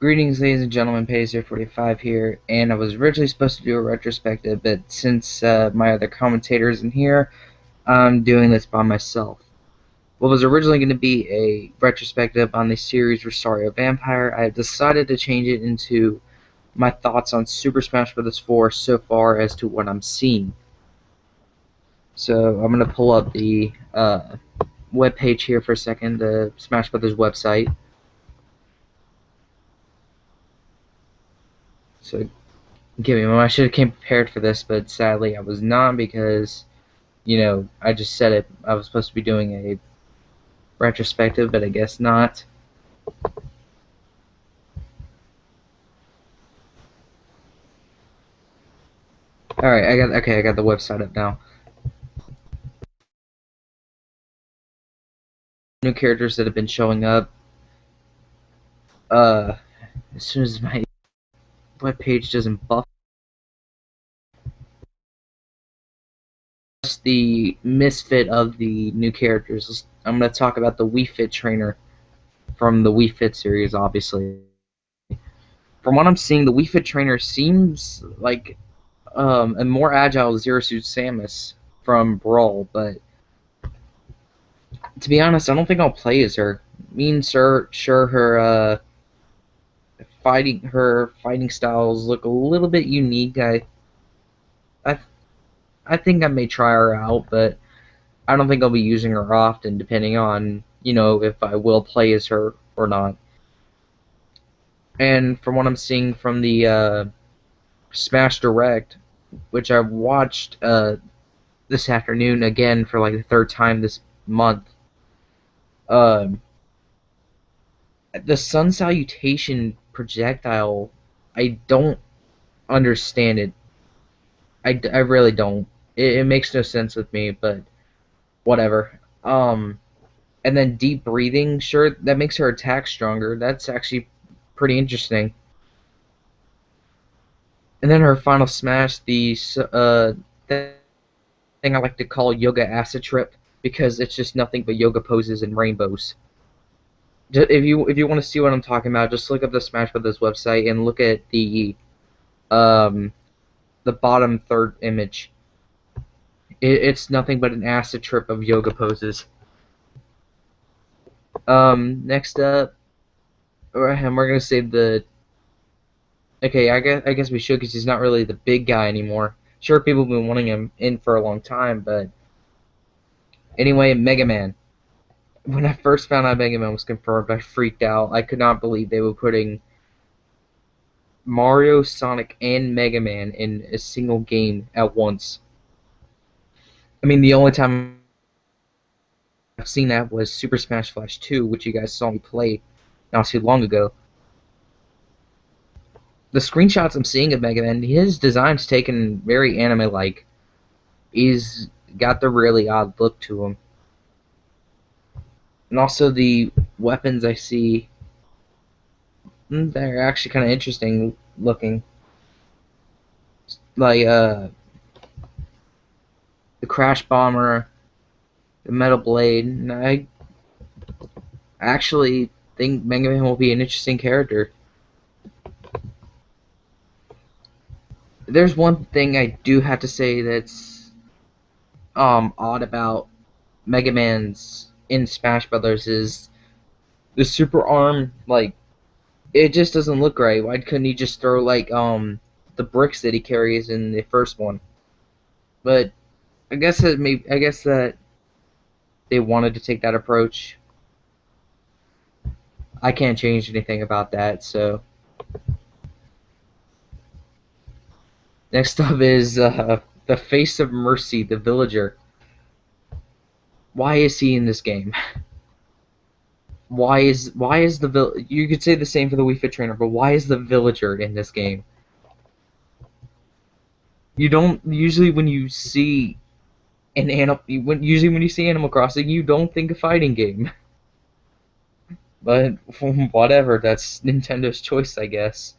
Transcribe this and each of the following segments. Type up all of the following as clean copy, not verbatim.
Greetings, ladies and gentlemen. Pazer45 here, and I was originally supposed to do a retrospective, but since my other commentators in here, I'm doing this by myself. What was originally going to be a retrospective on the series Rosario Vampire, I have decided to change it into my thoughts on Super Smash Bros. 4 so far as to what I'm seeing. So I'm going to pull up the web page here for a second, the Smash Bros. Website. So give me a moment. I should have came prepared for this, but sadly I was not because, I just said it. I was supposed to be doing a retrospective, but I guess not. Alright, I got the website up now. New characters that have been showing up. As soon as my web page doesn't buff, the misfit of the new characters. I'm going to talk about the Wii Fit trainer from the Wii Fit series, obviously. From what I'm seeing, the Wii Fit trainer seems like a more agile Zero Suit Samus from Brawl, but to be honest, I don't think I'll play as her. Sure, her fighting styles look a little bit unique. I, I think I may try her out, but I don't think I'll be using her often, depending on if I will play as her or not. And from what I'm seeing from the Smash Direct, which I watched this afternoon again for like the third time this month. Um, the Sun Salutation projectile, I don't understand it. I really don't. It makes no sense with me, but whatever. And then deep breathing, sure, that makes her attack stronger. That's actually pretty interesting. And then her final smash, the thing I like to call Yoga Acid Trip, because it's just nothing but yoga poses and rainbows. If you want to see what I'm talking about, just look up the Smash Brothers website and look at um the bottom third image. It's nothing but an acid trip of yoga poses. Next up, and we're gonna save the. Okay, I guess we should because he's not really the big guy anymore. Sure, people have been wanting him in for a long time, but anyway, Mega Man. When I first found out Mega Man was confirmed, I freaked out. I could not believe they were putting Mario, Sonic, and Mega Man in a single game at once. I mean, the only time I've seen that was Super Smash Flash 2, which you guys saw me play not too long ago. The screenshots I'm seeing of Mega Man, his design's taken very anime-like. He's got the really odd look to him. And also the weapons I see, they're actually kind of interesting looking. Like, the Crash Bomber, the Metal Blade, and I actually think Mega Man will be an interesting character. There's one thing I do have to say that's odd about Mega Man's in Smash Brothers is the super arm. Like, it just doesn't look right. Why couldn't he just throw like the bricks that he carries in the first one? But I guess that they wanted to take that approach. I can't change anything about that. So next up is the Face of Mercy, the villager. Why is he in this game? Why is you could say the same for the Wii Fit Trainer, but why is the villager in this game? You don't usually when you see usually when you see Animal Crossing, you don't think a fighting game. But whatever, that's Nintendo's choice, I guess.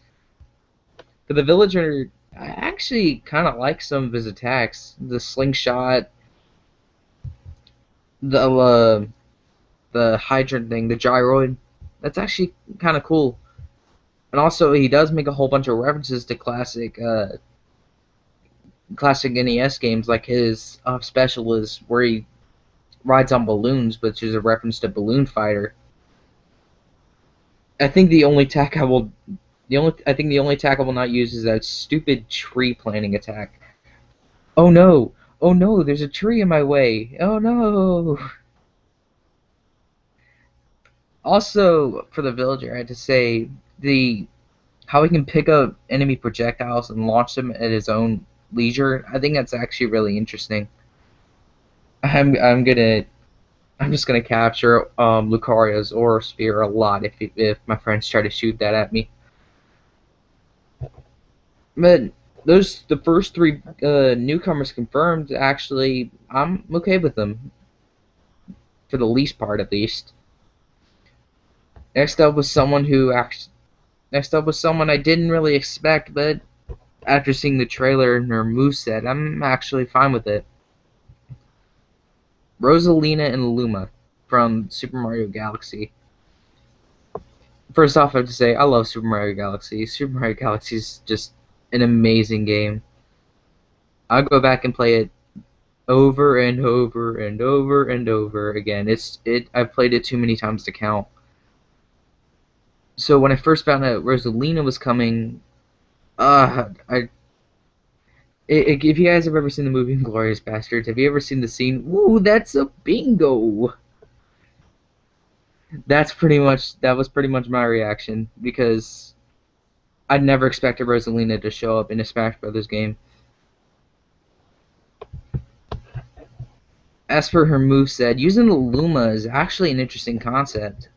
For the villager, I actually kind of like some of his attacks. The slingshot, the hydrant thing, the gyroid. That's actually kind of cool. And also, he does make a whole bunch of references to classic NES games, like his special is where he rides on balloons, which is a reference to Balloon Fighter. I think the only attack I will not use is that stupid tree planting attack. Oh no! Oh no! There's a tree in my way! Oh no! Also, for the villager, I had to say the how he can pick up enemy projectiles and launch them at his own leisure. I think that's actually really interesting. I'm I'm gonna I'm just gonna capture Lucario's Aura Sphere a lot if my friends try to shoot that at me. But the first three newcomers confirmed. Actually, I'm okay with them for the least part, at least. Next up was someone who act. Next up was someone I didn't really expect, but after seeing the trailer and her moveset, I'm actually fine with it. Rosalina and Luma from Super Mario Galaxy. First off, I have to say I love Super Mario Galaxy. Super Mario Galaxy is just an amazing game. I'll go back and play it over and over and over and over again. I've played it too many times to count. So when I first found out Rosalina was coming, I if you guys have ever seen the movie Inglourious Basterds, have you ever seen the scene? Ooh, that's a bingo. That was pretty much my reaction because I'd never expected Rosalina to show up in a Smash Brothers game. As for her moveset, using the Luma is actually an interesting concept.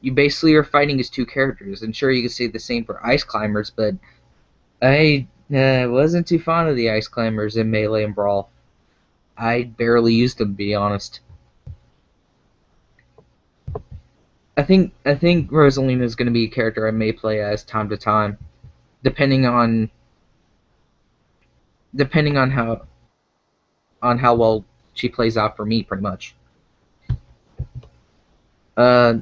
You basically are fighting as two characters, and sure you could say the same for Ice Climbers, but I wasn't too fond of the Ice Climbers in Melee and Brawl. I barely used them, to be honest. I think Rosalina is going to be a character I may play as time to time, depending on depending on how well she plays out for me, pretty much. Uh,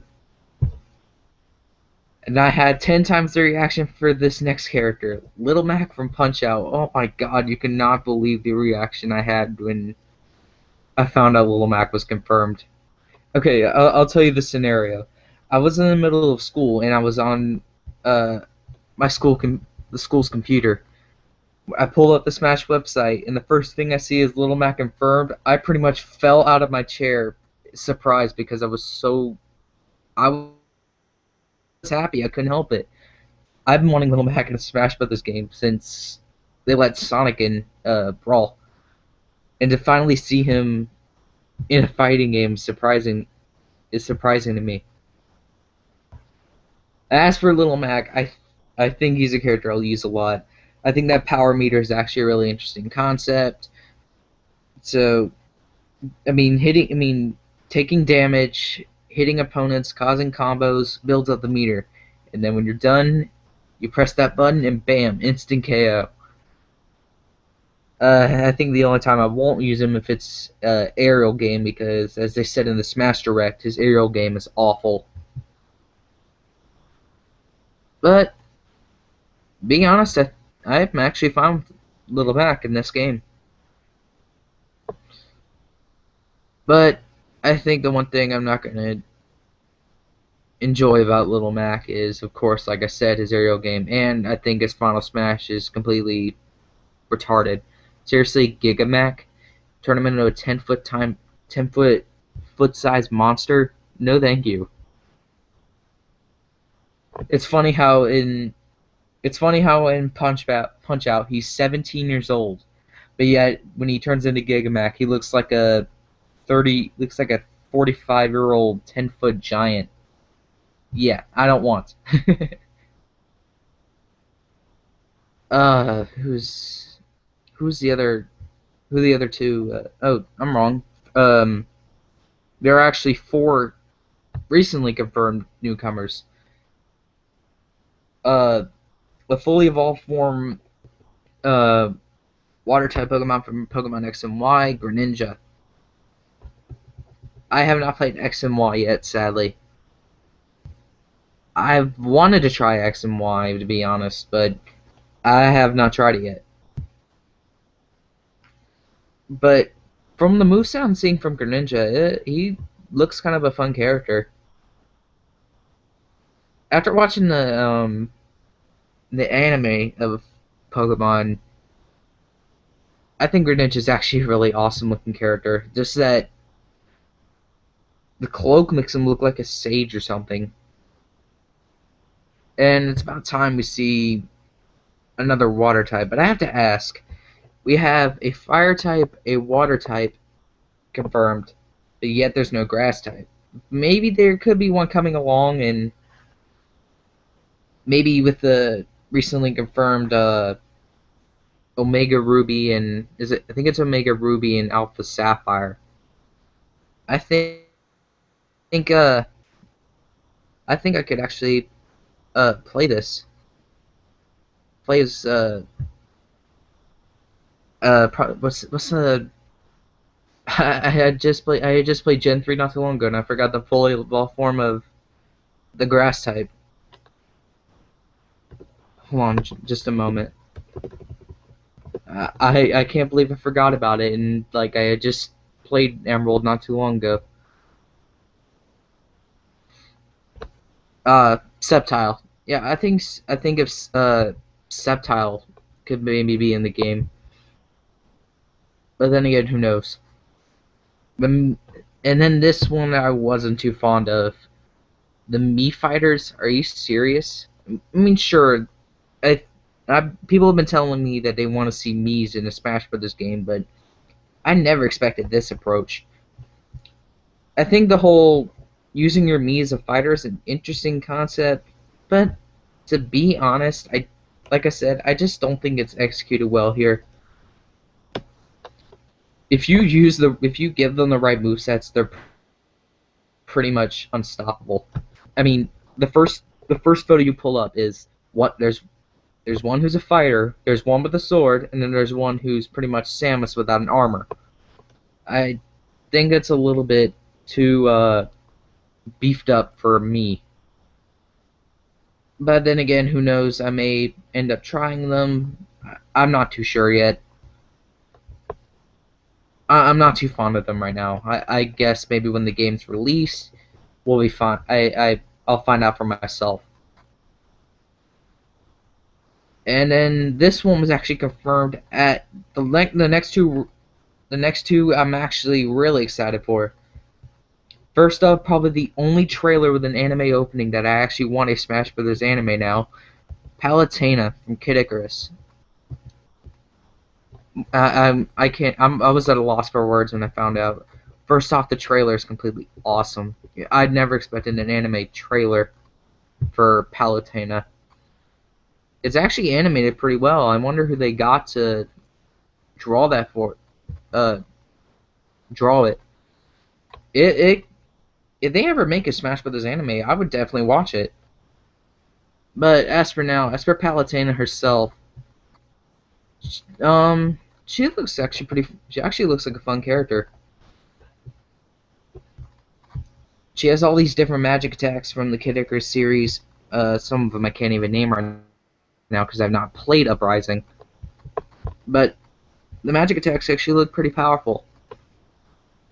and I had 10 times the reaction for this next character, Little Mac from Punch Out. Oh my god, you cannot believe the reaction I had when I found out Little Mac was confirmed. Okay, I'll tell you the scenario. I was in the middle of school and I was on uh, the school's computer. I pulled up the Smash website and the first thing I see is Little Mac confirmed. I pretty much fell out of my chair, surprised because I was happy. I couldn't help it. I've been wanting Little Mac in a Smash Brothers game since they let Sonic in Brawl, and to finally see him in a fighting game is surprising to me. As for Little Mac, I think he's a character I'll use a lot. I think that power meter is actually a really interesting concept. So, I mean, taking damage, hitting opponents, causing combos builds up the meter, and then when you're done, you press that button and bam, instant KO. I think the only time I won't use him if it's aerial game because, as they said in the Smash Direct, his aerial game is awful. But being honest, I'm actually fine with Little Mac in this game. But I think the one thing I'm not gonna enjoy about Little Mac is, of course, like I said, his aerial game, and I think his Final Smash is completely retarded. Seriously, Gigamac turn him into a 10 foot size monster? No, thank you. It's funny how in Punch Out he's 17 years old, but yet when he turns into Gigamac, he looks like a 45-year-old 10-foot giant. Yeah, I don't want. uh, who's who's the other who are the other two? Oh, I'm wrong. Um, there are actually four recently confirmed newcomers. Uh, the fully evolved form, uh, water type Pokemon from Pokemon X and Y, Greninja. I have not played X and Y yet, sadly. I've wanted to try X and Y, to be honest, but I have not tried it yet. But from the moveset I'm seeing from Greninja, he looks kind of a fun character. After watching the anime of Pokemon, I think Greninja is actually a really awesome looking character. Just that the cloak makes him look like a sage or something. And it's about time we see another water type. But I have to ask, we have a fire type, a water type confirmed, but yet there's no grass type. Maybe there could be one coming along, and maybe with the recently confirmed Omega Ruby and is it? I think it's Omega Ruby and Alpha Sapphire. I think uh I think I could actually play this. Play as what's the I had just played Gen 3 not too long ago and I forgot the fully evolved form of the grass type. Hold on just a moment. I can't believe I forgot about it, and like I had just played Emerald not too long ago. Sceptile. Yeah, I think if Sceptile could maybe be in the game, but then again, who knows? And then this one I wasn't too fond of. The Mii fighters. Are you serious? I mean, sure. I, people have been telling me that they want to see Mii's in a Smash Brothers game, but I never expected this approach. I think the whole using your Mii as a fighter is an interesting concept, but to be honest, like I said, I just don't think it's executed well here. If you give them the right movesets, they're pretty much unstoppable. I mean, the first photo you pull up is what there's one who's a fighter, there's one with a sword, and then there's one who's pretty much Samus without an armor. I think it's a little bit too beefed up for me. But then again, who knows? I may end up trying them. I'm not too sure yet. I'm not too fond of them right now. I guess maybe when the game's released, we'll be fine. I'll find out for myself. And then this one was actually confirmed at the next two I'm actually really excited for. First up, probably the only trailer with an anime opening that I actually want a Smash Brothers anime now. Palutena from Kid Icarus. I can't. I was at a loss for words when I found out. First off, the trailer is completely awesome. I'd never expected an anime trailer for Palutena. It's actually animated pretty well. I wonder who they got to draw that for. Uh, draw it. It if they ever make a Smash Brothers anime, I would definitely watch it. But as for now, as for Palutena herself, she looks actually pretty. She actually looks like a fun character. She has all these different magic attacks from the Kid Icarus series. Some of them I can't even name right now because I've not played Uprising. But the magic attacks actually look pretty powerful.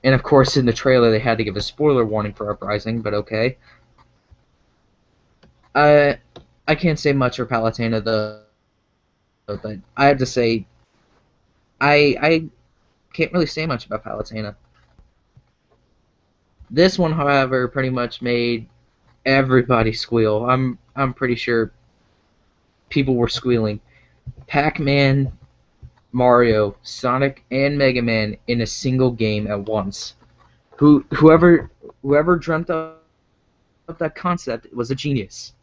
And of course, in the trailer, they had to give a spoiler warning for Uprising, but okay. I can't say much for Palutena though, but I have to say, I can't really say much about Palutena. This one, however, pretty much made everybody squeal. I'm pretty sure people were squealing. Pac-Man, Mario, Sonic, and Mega Man in a single game at once. Whoever dreamt up that concept was a genius.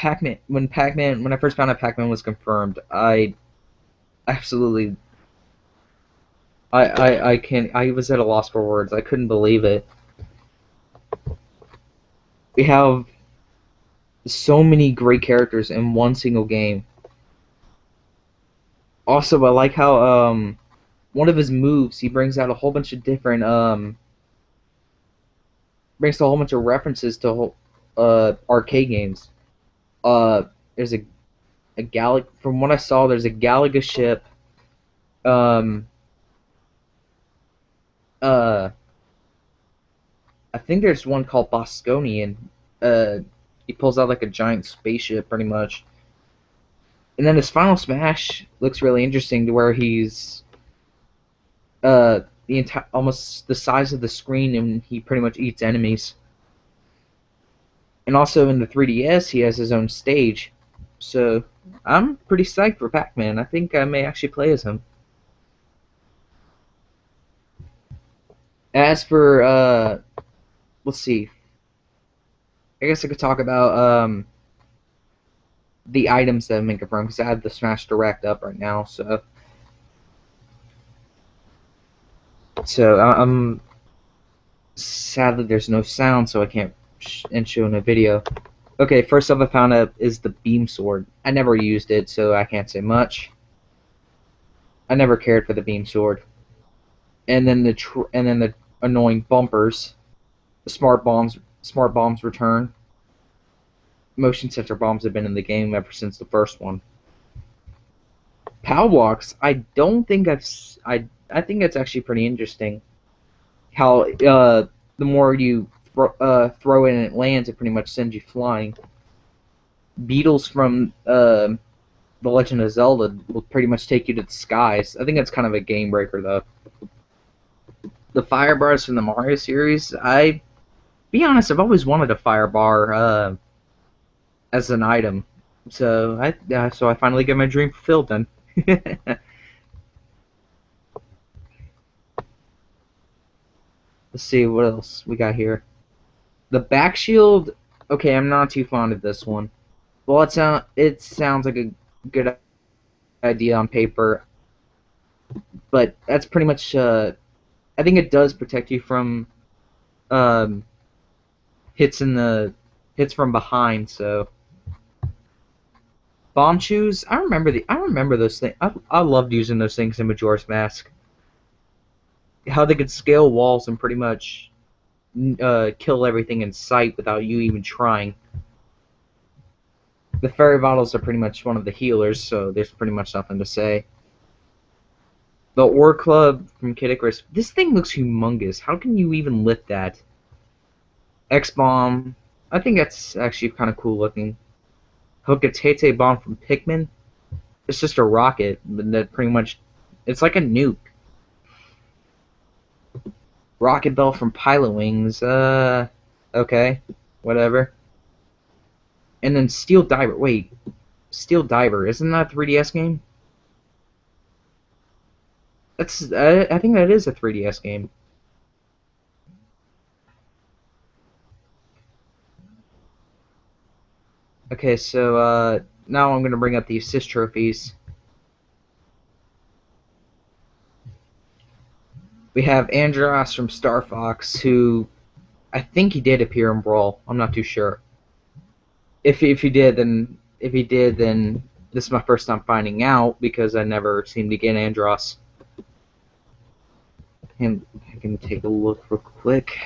When I first found out Pac-Man was confirmed, I absolutely I can't I was at a loss for words. I couldn't believe it. We have so many great characters in one single game. Also, I like how one of his moves he brings out a whole bunch of different makes a whole bunch of references to arcade games. There's a from what I saw, there's a Galaga ship. Um, uh, I think there's one called Bosconian. Uh, he pulls out like a giant spaceship, pretty much. And then his final smash looks really interesting, to where he's the entire almost the size of the screen, and he pretty much eats enemies. And also in the 3DS, he has his own stage. So I'm pretty psyched for Pac-Man. I think I may actually play as him. As for let's see. I guess I could talk about the items that make it from, because I have the Smash Direct up right now. I'm sadly there's no sound, so I can't show in a video. Okay, first up I found out is the beam sword. I never used it, so I can't say much. I never cared for the beam sword. And then the annoying bumpers, the smart bombs return. Motion sensor bombs have been in the game ever since the first one. POW walks, I don't think I think it's actually pretty interesting. How the more you throw it and it lands, it pretty much sends you flying. Beetles from The Legend of Zelda will pretty much take you to the skies. I think that's kind of a game breaker, though. The fire bars from the Mario series, be honest, I've always wanted a fire bar as an item, so I finally get my dream fulfilled then. Let's see what else we got here. The back shield. Okay, I'm not too fond of this one. Well, it sounds like a good idea on paper, but that's pretty much. I think it does protect you from um, hits from behind. So bomb shoes. I remember those things. I loved using those things in Majora's Mask. How they could scale walls and pretty much kill everything in sight without you even trying. The fairy bottles are pretty much one of the healers, so there's pretty much nothing to say. The Ore Club from Kid Icarus. This thing looks humongous. How can you even lift that? X-Bomb. I think that's actually kind of cool looking. Hokatete Bomb from Pikmin. It's just a rocket, but that pretty much... It's like a nuke. Rocket Bell from Pilot Wings. Okay. Whatever. And then Steel Diver. Wait. Steel Diver. Isn't that a 3DS game? I think that is a 3DS game. Okay, so now I'm going to bring up the assist trophies. We have Andros from Star Fox, who I think he did appear in Brawl. I'm not too sure. If he did, then this is my first time finding out, because I never seem to get Andros. And I can take a look real quick.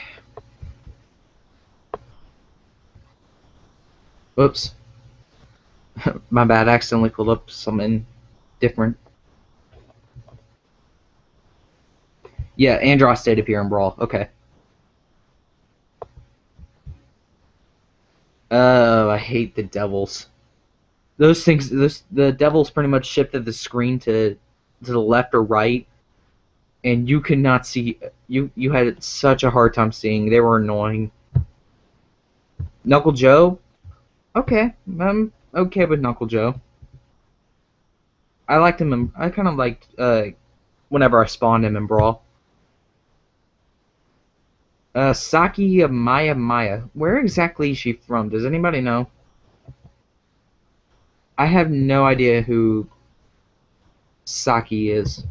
Whoops. My bad, I accidentally pulled up something different. Yeah, Andros did appear in Brawl. Okay. Oh, I hate the devils. Those things, the devils pretty much shifted the screen to the left or right, and you could not see. You had such a hard time seeing. They were annoying. Knuckle Joe. Okay, I'm okay with Knuckle Joe. I liked him. I kind of liked whenever I spawned him in Brawl. Saki Maya. Where exactly is she from? Does anybody know? I have no idea who Saki is.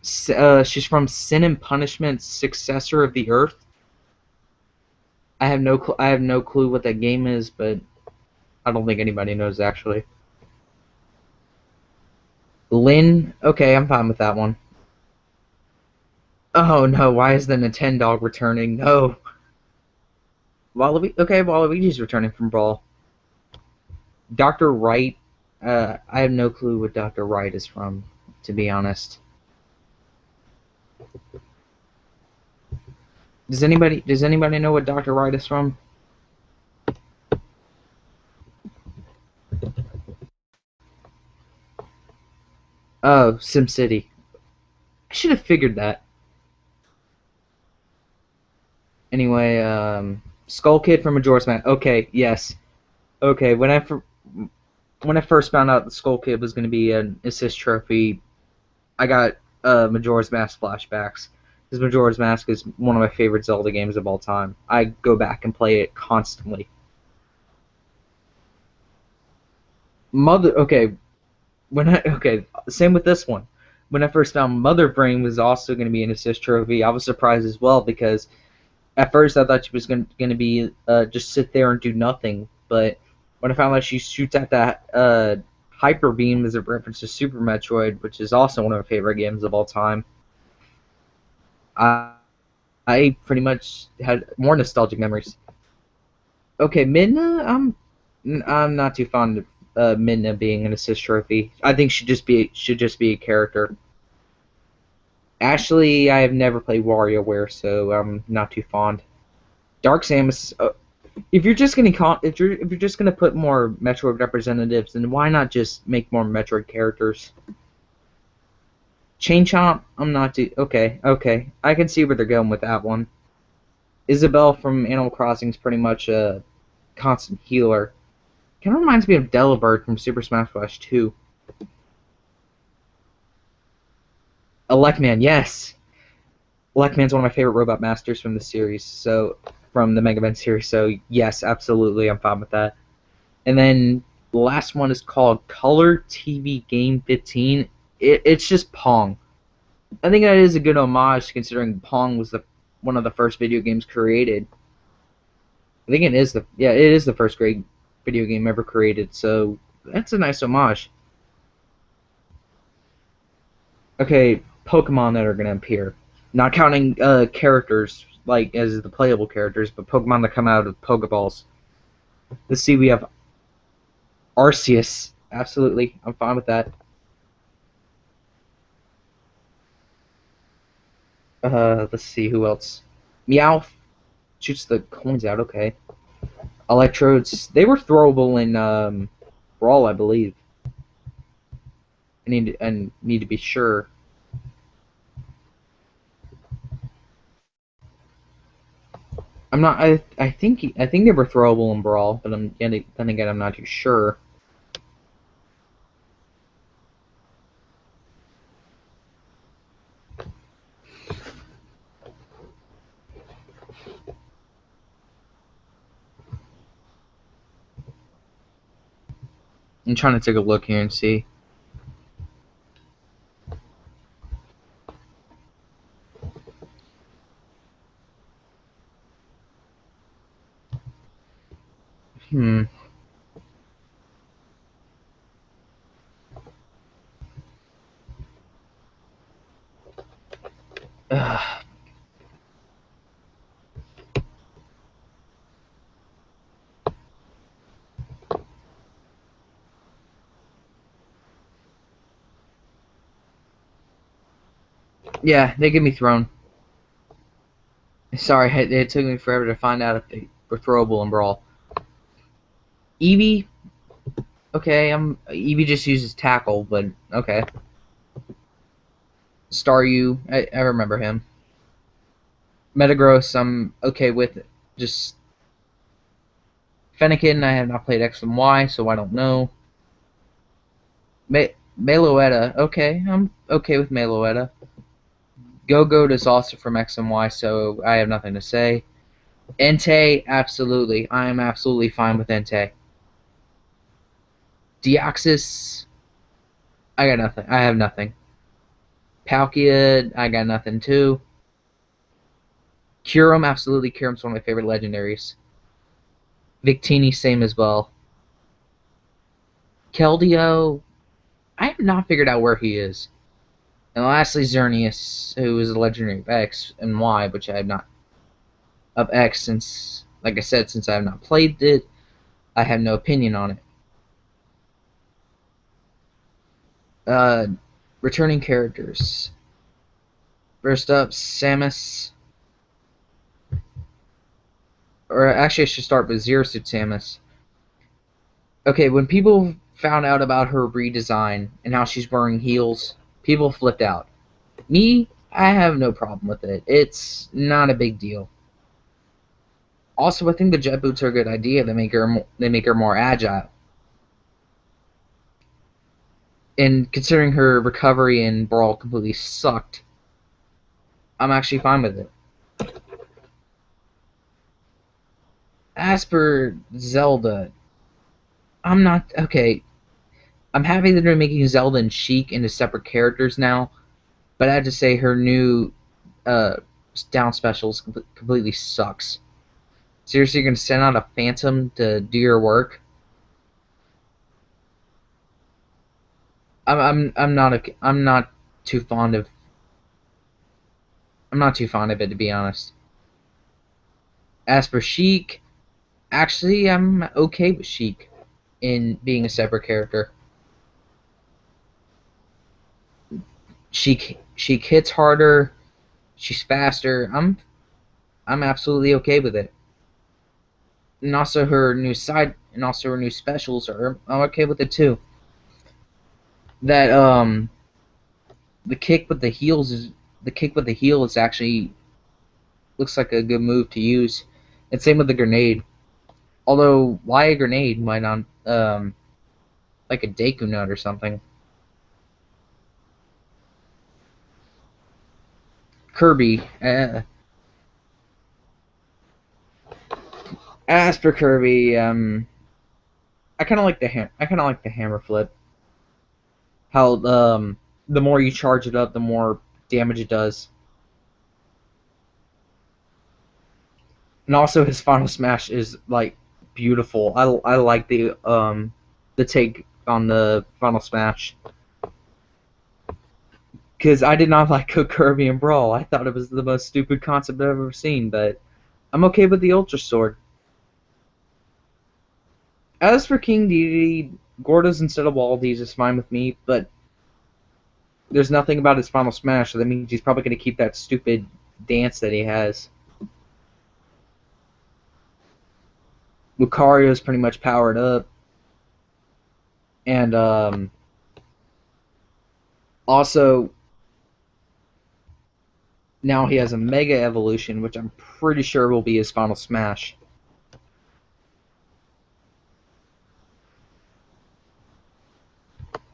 She's from Sin and Punishment, Successor of the Earth. I have no clue what that game is, but I don't think anybody knows actually. Lynn, okay, I'm fine with that one. Oh no, why is the Nintendo returning? No. Waluigi, okay, Waluigi's returning from Brawl. Dr. Wright, I have no clue what Dr. Wright is from, to be honest. Does anybody know what Dr. Wright is from? Oh, SimCity. I should have figured that. Anyway, Skull Kid from Majora's Mask. Okay, yes. Okay, when I first found out the Skull Kid was going to be an assist trophy, I got Majora's Mask flashbacks. Because Majora's Mask is one of my favorite Zelda games of all time. I go back and play it constantly. Okay, same with this one. When I first found Mother Brain was also going to be an assist trophy, I was surprised as well because at first I thought she was going to be just sit there and do nothing, but when I found out she shoots at that hyper beam as a reference to Super Metroid, which is also one of my favorite games of all time, I I pretty much had more nostalgic memories. Okay, Midna, I'm not too fond of Midna being an assist trophy. I think should just be a character. Ashley, I have never played WarioWare, so I'm not too fond. Dark Samus, if you're just gonna put more Metroid representatives, then why not just make more Metroid characters? Chain Chomp, I'm not too okay. I can see where they're going with that one. Isabelle from Animal Crossing is pretty much a constant healer. Kind of reminds me of Delibird from Super Smash Bros. 2. Electman, yes. Electman's one of my favorite robot masters from the series, so from the Mega Man series. So yes, absolutely, I'm fine with that. And then the last one is called Color TV Game 15. It's just Pong. I think that is a good homage considering Pong was the one of the first video games created. I think it is the first great video game ever created. So that's a nice homage. Okay, Pokemon that are gonna appear, not counting characters like as the playable characters, but Pokemon that come out of Pokeballs. Let's see, we have Arceus. Absolutely, I'm fine with that. Let's see who else. Meowth shoots the coins out. Okay. Electrodes. They were throwable in Brawl, I believe. I need to be sure. I'm not. I think they were throwable in Brawl, but then again I'm not too sure. I'm trying to take a look here and see. Hmm. Ugh. Yeah, they give me thrown. Sorry, it took me forever to find out if they were throwable in Brawl. Eevee, okay, Eevee just uses tackle, but okay. Staryu, I remember him. Metagross, I'm okay with it. Just Fennekin, I have not played X and Y, so I don't know. Meloetta, okay, I'm okay with Meloetta. Go-Goat is also from X and Y, so I have nothing to say. Entei, absolutely. I am absolutely fine with Entei. Deoxys, I got nothing. I have nothing. Palkia, I got nothing too. Kyurem, absolutely. Kyurem's one of my favorite legendaries. Victini, same as well. Keldeo, I have not figured out where he is. And lastly, Xerneas, who is a legendary of X and Y, which I have not of X since, like I said, since I have not played it, I have no opinion on it. Uh, Returning characters. First up, Samus. Or actually, I should start with Zero Suit Samus. Okay, when people found out about her redesign and how she's wearing heels, people flipped out. Me, I have no problem with it. It's not a big deal. Also, I think the jet boots are a good idea. They make her more agile. And considering her recovery in Brawl completely sucked, I'm actually fine with it. As for Zelda, I'm not okay. I'm happy that they're making Zelda and Sheik into separate characters now, but I have to say her new uh, down specials completely sucks. Seriously, you're gonna send out a Phantom to do your work? I'm not too fond of I'm not too fond of it, to be honest. As for Sheik, actually I'm okay with Sheik in being a separate character. Sheik hits harder, she's faster. I'm absolutely okay with it. And also her new specials are I'm okay with it too. That the kick with the heels is the kick with the heel is actually looks like a good move to use. And same with the grenade. Although why a grenade? Why not like a Deku Nut or something? Kirby. As for Kirby, I kind of like the hammer flip. How the more you charge it up, the more damage it does. And also his final smash is like beautiful. I like the take on the final smash because I did not like Kirby and Brawl. I thought it was the most stupid concept I've ever seen, but I'm okay with the Ultra Sword. As for King Dedede, Gordos instead of Waldies is fine with me, but there's nothing about his final smash, so that means he's probably going to keep that stupid dance that he has. Lucario's pretty much powered up, and also now he has a Mega Evolution, which I'm pretty sure will be his final smash.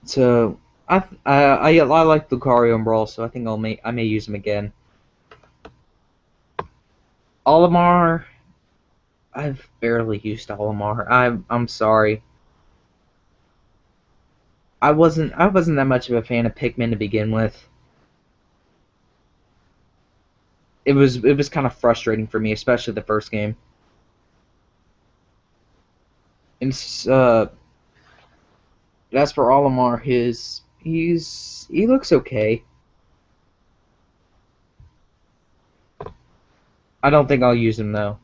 So I like Lucario and Brawl, so I think I may use him again. Olimar, I've barely used Olimar. I'm sorry. I wasn't that much of a fan of Pikmin to begin with. It was kind of frustrating for me, especially the first game. And as for Olimar, he looks okay. I don't think I'll use him though.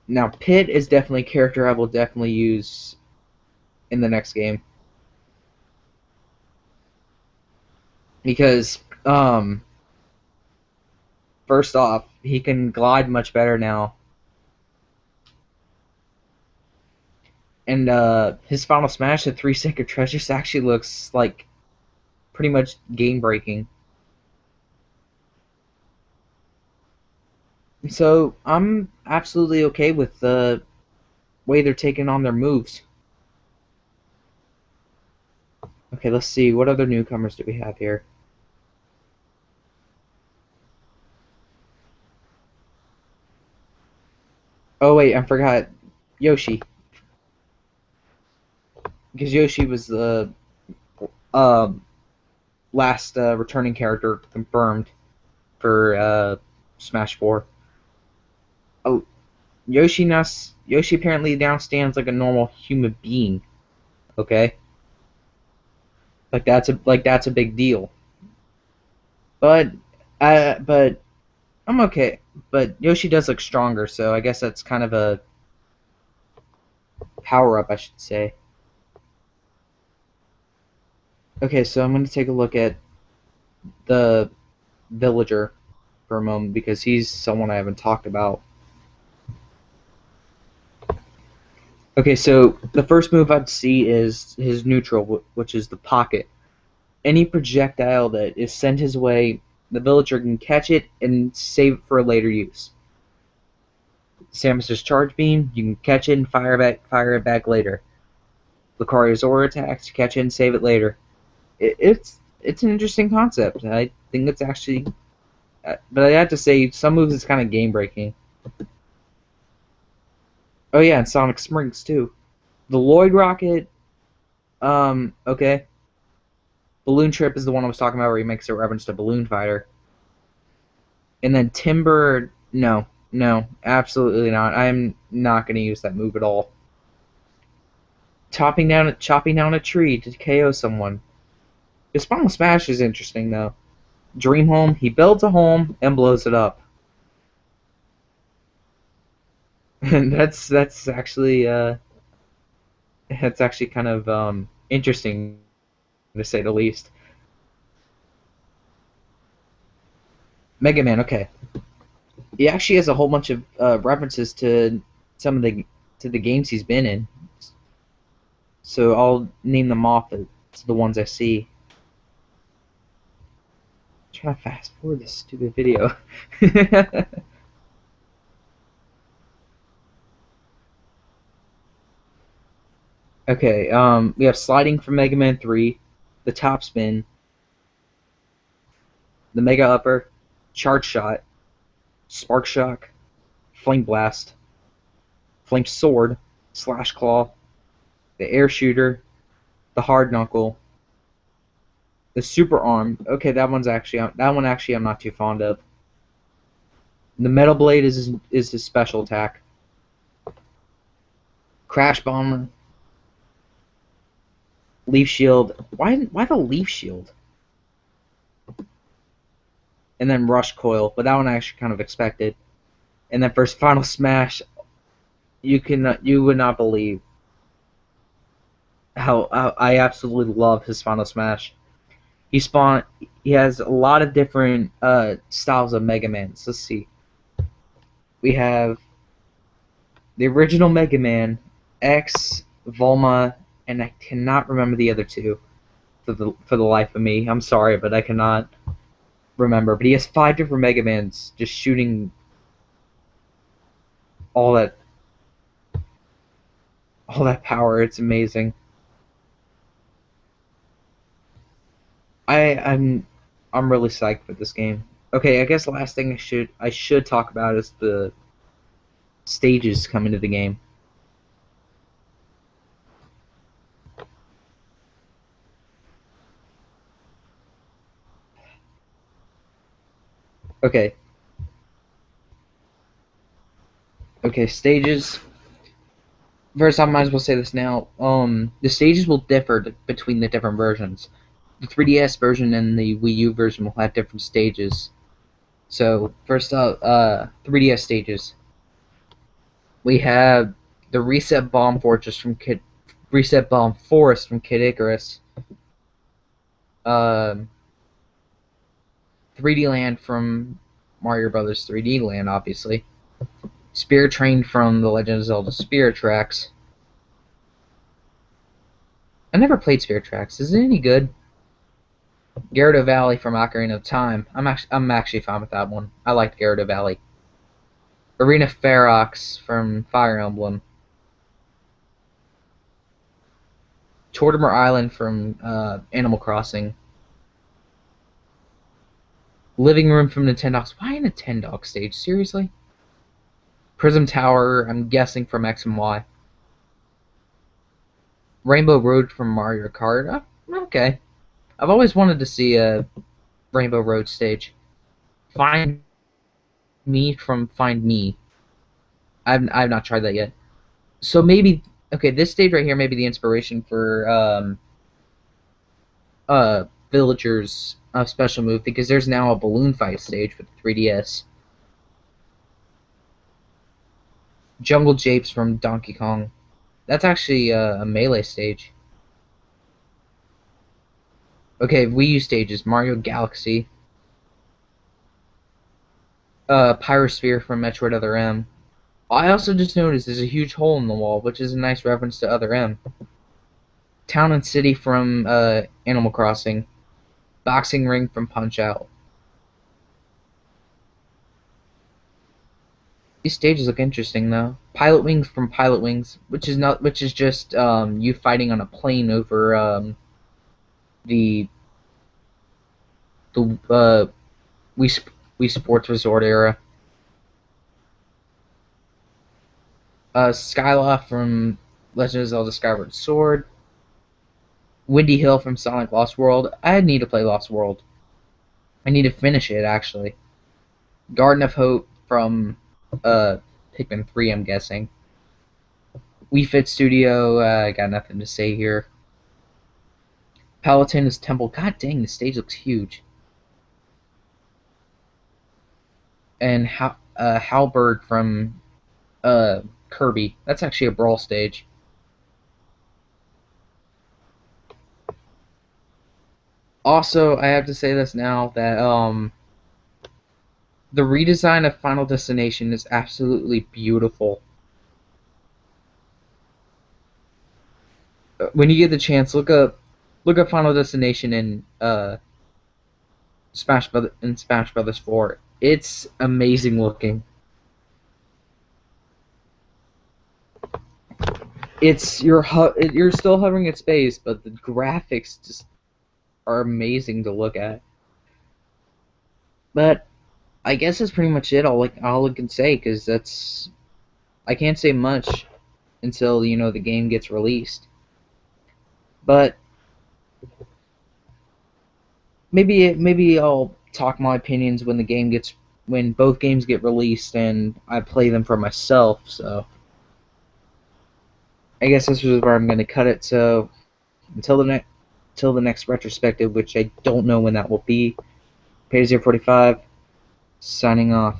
Now Pit is definitely a character I will definitely use in the next game because first off, he can glide much better now. And his final smash, the 3 Sacred Treasures, actually looks like pretty much game breaking. So I'm absolutely okay with the way they're taking on their moves. Okay, let's see. What other newcomers do we have here? Oh wait, I forgot Yoshi. Because Yoshi was the um, last returning character confirmed for Smash 4. Oh, Yoshi apparently now stands like a normal human being. Okay. That's a big deal. But but I'm okay. But Yoshi does look stronger, so I guess that's kind of a power up, I should say. Okay, so I'm gonna take a look at the villager for a moment because he's someone I haven't talked about. Okay, so the first move I'd see is his neutral, which is the pocket. Any projectile that is sent his way, the villager can catch it and save it for later use. Samus's charge beam, you can catch it and fire it back later. Lucario's aura attacks, catch it and save it later. It's an interesting concept. I think it's actually, but I have to say some moves is kind of game breaking. Oh yeah, and Sonic Springs too. The Lloyd Rocket, okay. Balloon Trip is the one I was talking about where he makes a reference to Balloon Fighter. And then Timber, no, absolutely not. I'm not going to use that move at all. Chopping down a tree to KO someone. His Final Smash is interesting though. Dream Home, he builds a home and blows it up. And that's actually kind of interesting to say the least. Mega Man, okay. He actually has a whole bunch of references to some of the games he's been in. So I'll name them off as the ones I see. I'm trying to fast forward this stupid video. Okay, we have sliding from Mega Man 3, the top spin, the Mega Upper, Charge Shot, Spark Shock, Flame Blast, Flame Sword, Slash Claw, the Air Shooter, the Hard Knuckle, the Super Arm. Okay, that one actually I'm not too fond of. The Metal Blade is his special attack. Crash Bomber, Leaf Shield. Why the Leaf Shield? And then Rush Coil, but that one I actually kind of expected. And then for Final Smash, you would not believe how I absolutely love his Final Smash. He has a lot of different styles of Mega Man. So let's see. We have the original Mega Man, X, Volma, and I cannot remember the other two for the life of me. I'm sorry, but I cannot remember. But he has 5 different Mega Mans just shooting all that power. It's amazing. I'm really psyched for this game. Okay, I guess the last thing I should talk about is the stages coming to the game. Okay. Okay, stages. First, I might as well say this now. The stages will differ between the different versions. The 3DS version and the Wii U version will have different stages. So, first up, 3DS stages. We have the Reset Bomb Fortress from Reset Bomb Forest from Kid Icarus. 3D Land from Mario Brothers 3D Land, obviously. Spirit Train from The Legend of Zelda Spirit Tracks. I never played Spirit Tracks. Is it any good? Gyarados Valley from Ocarina of Time. I'm actually fine with that one. I liked Gyarados Valley. Arena Ferox from Fire Emblem. Tortimer Island from Animal Crossing. Living Room from Nintendogs. Why a Nintendog stage? Seriously? Prism Tower, I'm guessing from X and Y. Rainbow Road from Mario Kart. Okay. I've always wanted to see a Rainbow Road stage. Find Me from Find Me. I've not tried that yet. So maybe, okay, this stage right here may be the inspiration for Villagers special move because there's now a balloon fight stage for the 3DS. Jungle Japes from Donkey Kong. That's actually a melee stage. Okay, Wii U stages. Mario Galaxy. Pyrosphere from Metroid Other M. I also just noticed there's a huge hole in the wall, which is a nice reference to Other M. Town and City from Animal Crossing. Boxing Ring from Punch Out. These stages look interesting though. Pilot Wings from Pilot Wings, which is just you fighting on a plane over the the Wii Sports Resort era. Skyla from Legend of Zelda Skyward Sword. Windy Hill from Sonic Lost World. I need to play Lost World. I need to finish it actually. Garden of Hope from Pikmin 3, I'm guessing. Wii Fit Studio, I got nothing to say here. Palutena's Temple. God dang, the stage looks huge. And Halberd from Kirby. That's actually a brawl stage. Also, I have to say this now that the redesign of Final Destination is absolutely beautiful. When you get the chance, look up Final Destination in Smash Brothers 4. It's amazing looking. You're still hovering at space, but the graphics just are amazing to look at. But I guess that's pretty much it. All I can say, because I can't say much until the game gets released. But maybe I'll talk my opinions when both games get released and I play them for myself. So I guess this is where I'm going to cut it. So until the next retrospective, which I don't know when that will be. Pay 045 signing off.